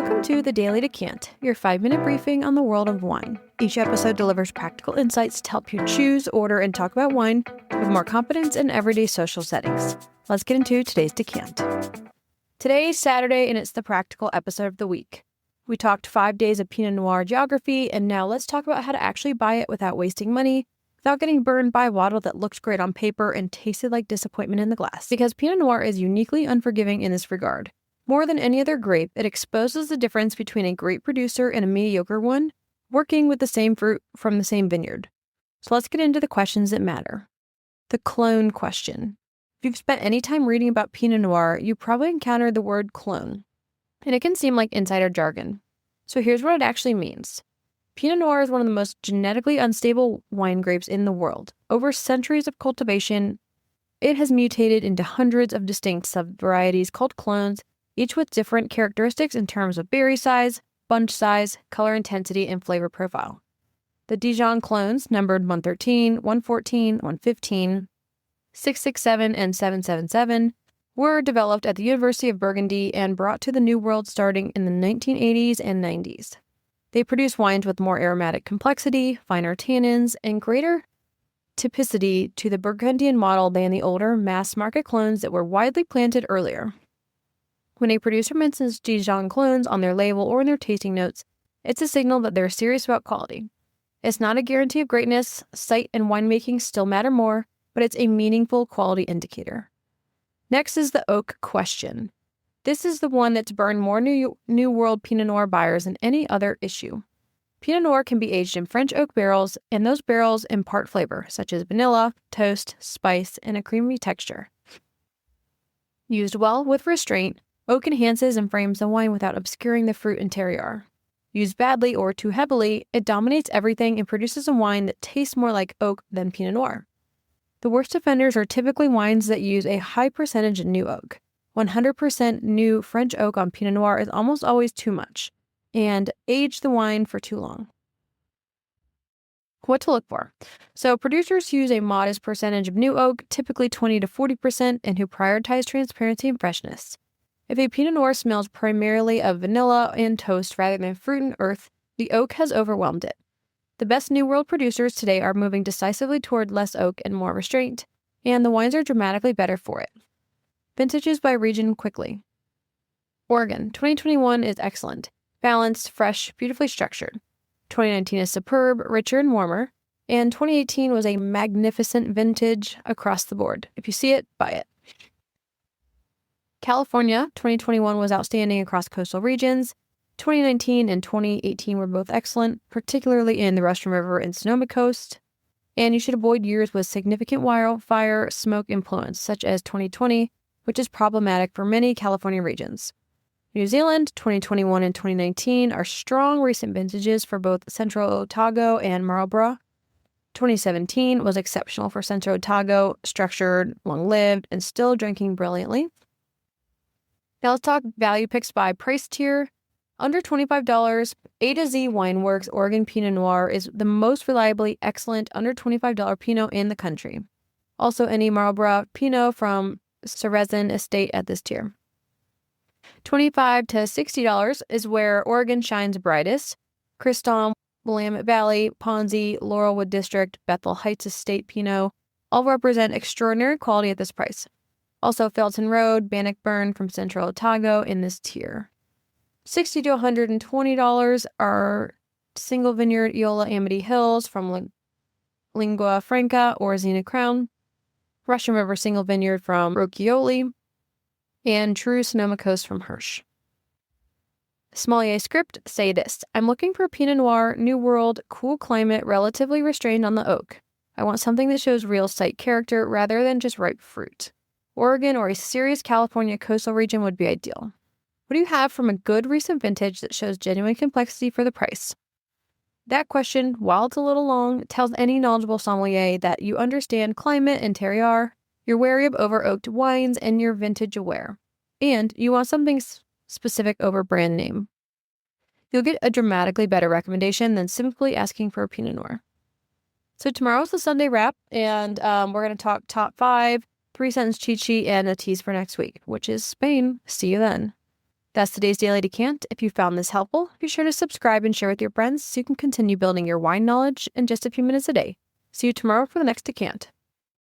Welcome to the Daily Decant, your 5-minute briefing on the world of wine. Each episode delivers practical insights to help you choose, order, and talk about wine with more confidence in everyday social settings. Let's get into today's decant. Today is Saturday, and it's the practical episode of the week. We talked 5 days of Pinot Noir geography, and now let's talk about how to actually buy it without wasting money, without getting burned by a bottle that looked great on paper and tasted like disappointment in the glass. Because Pinot Noir is uniquely unforgiving in this regard. More than any other grape, it exposes the difference between a great producer and a mediocre one, working with the same fruit from the same vineyard. So let's get into the questions that matter. The clone question. If you've spent any time reading about Pinot Noir, you probably encountered the word clone, and it can seem like insider jargon. So here's what it actually means. Pinot Noir is one of the most genetically unstable wine grapes in the world. Over centuries of cultivation, it has mutated into hundreds of distinct sub-varieties called clones, each with different characteristics in terms of berry size, bunch size, color intensity, and flavor profile. The Dijon clones, numbered 113, 114, 115, 667, and 777, were developed at the University of Burgundy and brought to the New World starting in the 1980s and 90s. They produce wines with more aromatic complexity, finer tannins, and greater typicity to the Burgundian model than the older mass-market clones that were widely planted earlier. When a producer mentions Dijon clones on their label or in their tasting notes, it's a signal that they're serious about quality. It's not a guarantee of greatness, site and winemaking still matter more, but it's a meaningful quality indicator. Next is the oak question. This is the one that's burned more New World Pinot Noir buyers than any other issue. Pinot Noir can be aged in French oak barrels, and those barrels impart flavor, such as vanilla, toast, spice, and a creamy texture. Used well with restraint, oak enhances and frames the wine without obscuring the fruit and terroir. Used badly or too heavily, it dominates everything and produces a wine that tastes more like oak than Pinot Noir. The worst offenders are typically wines that use a high percentage of new oak. 100% new French oak on Pinot Noir is almost always too much, and age the wine for too long. What to look for? So producers use a modest percentage of new oak, typically 20 to 40%, and who prioritize transparency and freshness. If a Pinot Noir smells primarily of vanilla and toast rather than fruit and earth, the oak has overwhelmed it. The best New World producers today are moving decisively toward less oak and more restraint, and the wines are dramatically better for it. Vintages by region quickly. Oregon, 2021 is excellent, balanced, fresh, beautifully structured. 2019 is superb, richer, and warmer, and 2018 was a magnificent vintage across the board. If you see it, buy it. California, 2021 was outstanding across coastal regions. 2019 and 2018 were both excellent, particularly in the Russian River and Sonoma Coast. And you should avoid years with significant wildfire smoke influence, such as 2020, which is problematic for many California regions. New Zealand, 2021 and 2019 are strong recent vintages for both Central Otago and Marlborough. 2017 was exceptional for Central Otago, structured, long-lived, and still drinking brilliantly. Now let's talk value picks by price tier. Under $25, A to Z Wineworks Oregon Pinot Noir is the most reliably excellent under $25 Pinot in the country. Also any Marlborough Pinot from Sarrazin Estate at this tier. $25 to $60 is where Oregon shines brightest. Cristom, Willamette Valley, Ponzi, Laurelwood District, Bethel Heights Estate Pinot all represent extraordinary quality at this price. Also Felton Road, Bannockburn from Central Otago in this tier. $60 to $120 are single vineyard Eola Amity Hills from Lingua Franca or Zena Crown, Russian River single vineyard from Rocchioli, and True Sonoma Coast from Hirsch. Sommelier script, say this. I'm looking for Pinot Noir, New World, cool climate, relatively restrained on the oak. I want something that shows real site character rather than just ripe fruit. Oregon or a serious California coastal region would be ideal. What do you have from a good recent vintage that shows genuine complexity for the price? That question, while it's a little long, tells any knowledgeable sommelier that you understand climate and terroir, you're wary of over-oaked wines, and you're vintage aware. And you want something specific over brand name. You'll get a dramatically better recommendation than simply asking for a Pinot Noir. So tomorrow's the Sunday wrap, and we're going to talk top 5, 3-sentence cheat sheet, and a tease for next week, which is Spain. See you then. That's today's Daily Decant. If you found this helpful, be sure to subscribe and share with your friends so you can continue building your wine knowledge in just a few minutes a day. See you tomorrow for the next decant.